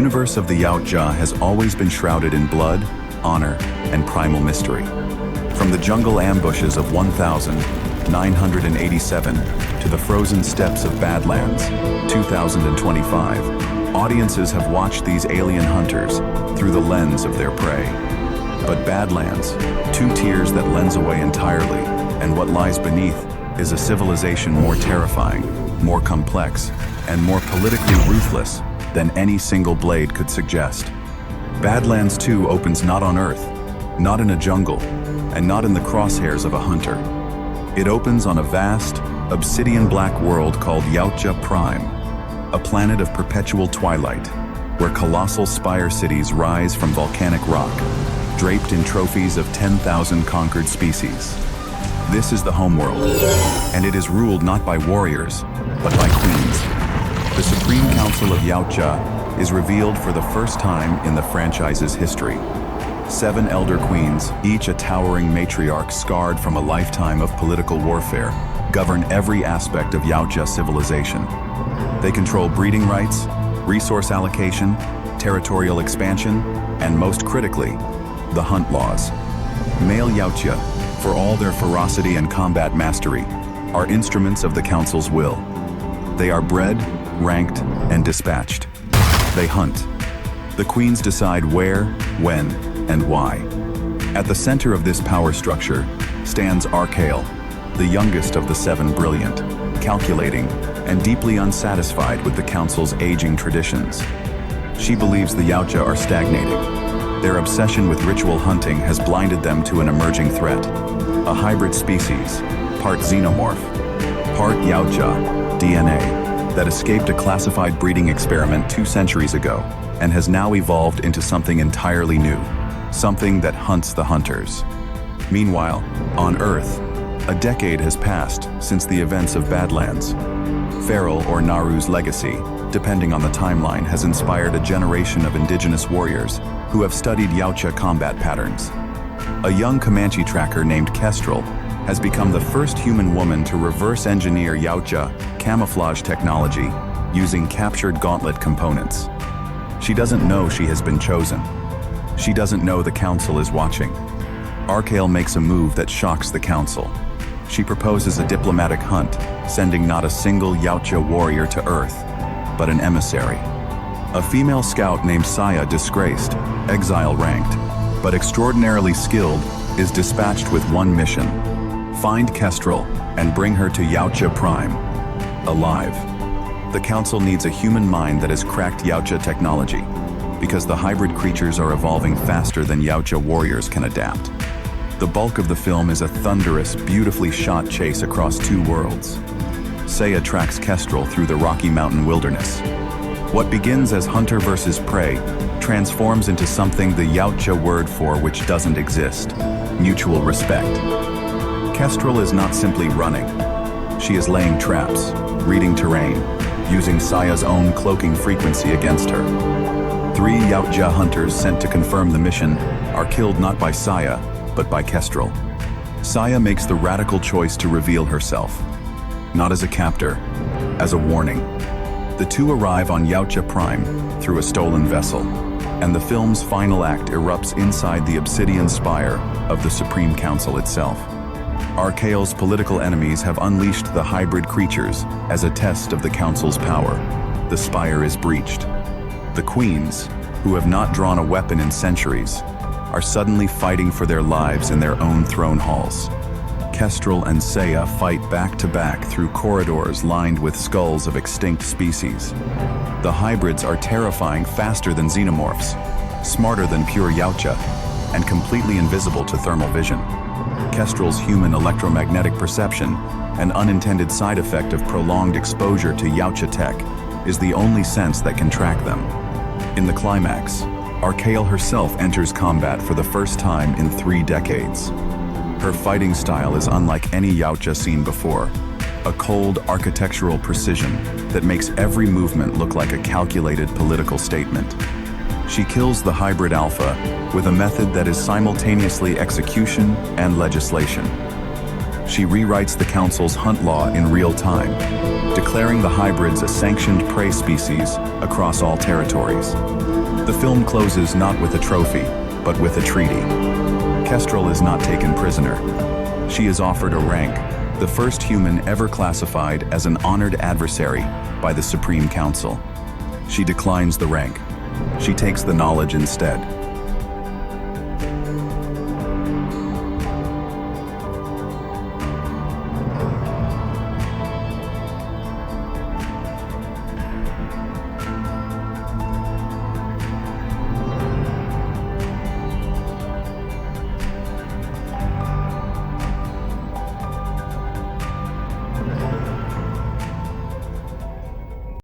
universe of the Yautja has always been shrouded in blood, honor, and primal mystery. From the jungle ambushes of 1987 to the frozen steppes of Badlands, 2025, audiences have watched these alien hunters through the lens of their prey. But Badlands, two tiers that lens away entirely, and what lies beneath is a civilization more terrifying, more complex, and more politically ruthless than any single blade could suggest. Badlands 2 opens not on Earth, not in a jungle, and not in the crosshairs of a hunter. It opens on a vast, obsidian-black world called Yautja Prime, a planet of perpetual twilight, where colossal spire cities rise from volcanic rock, draped in trophies of 10,000 conquered species. This is the homeworld, and it is ruled not by warriors, but by queens. The Supreme Council of Yautja is revealed for the first time in the franchise's history. 7 elder queens, each a towering matriarch scarred from a lifetime of political warfare, govern every aspect of Yautja civilization. They control breeding rights, resource allocation, territorial expansion, and most critically, the hunt laws. Male Yautja, for all their ferocity and combat mastery, are instruments of the Council's will. They are bred, ranked, and dispatched. They hunt. The queens decide where, when, and why. At the center of this power structure stands Archael, the youngest of the 7 brilliant, calculating, and deeply unsatisfied with the Council's aging traditions. She believes the Yautja are stagnating. Their obsession with ritual hunting has blinded them to an emerging threat, a hybrid species, part xenomorph, part Yautja, DNA, that escaped a classified breeding experiment 2 centuries ago and has now evolved into something entirely new, something that hunts the hunters. Meanwhile, on Earth, a decade has passed since the events of Badlands. Feral or Naru's legacy, depending on the timeline, has inspired a generation of indigenous warriors who have studied Yautja combat patterns. A young Comanche tracker named Kestrel has become the first human woman to reverse engineer Yautja camouflage technology using captured gauntlet components. She doesn't know she has been chosen. She doesn't know the Council is watching. Archael makes a move that shocks the Council. She proposes a diplomatic hunt, sending not a single Yautja warrior to Earth, but an emissary. A female scout named Saya, disgraced, exile-ranked, but extraordinarily skilled, is dispatched with one mission: find Kestrel and bring her to Yautja Prime, alive. The Council needs a human mind that has cracked Yautja technology, because the hybrid creatures are evolving faster than Yautja warriors can adapt. The bulk of the film is a thunderous, beautifully shot chase across 2 worlds. Saya tracks Kestrel through the Rocky Mountain wilderness. What begins as hunter versus prey transforms into something the Yautja word for which doesn't exist: mutual respect. Kestrel is not simply running. She is laying traps, reading terrain, using Saya's own cloaking frequency against her. 3 Yautja hunters sent to confirm the mission are killed not by Saya, but by Kestrel. Saya makes the radical choice to reveal herself, not as a captor, as a warning. The 2 arrive on Yautja Prime through a stolen vessel, and the film's final act erupts inside the obsidian spire of the Supreme Council itself. Archael's political enemies have unleashed the hybrid creatures as a test of the Council's power. The spire is breached. The queens, who have not drawn a weapon in centuries, are suddenly fighting for their lives in their own throne halls. Kestrel and Saya fight back to back through corridors lined with skulls of extinct species. The hybrids are terrifying, faster than xenomorphs, smarter than pure Yautja, and completely invisible to thermal vision. Kestrel's human electromagnetic perception, an unintended side effect of prolonged exposure to Yautja tech, is the only sense that can track them. In the climax, Archael herself enters combat for the first time in 3 decades. Her fighting style is unlike any Yautja seen before, a cold architectural precision that makes every movement look like a calculated political statement. She kills the hybrid alpha with a method that is simultaneously execution and legislation. She rewrites the Council's hunt law in real time, declaring the hybrids a sanctioned prey species across all territories. The film closes not with a trophy, but with a treaty. Kestrel is not taken prisoner. She is offered a rank, the first human ever classified as an honored adversary by the Supreme Council. She declines the rank. She takes the knowledge instead.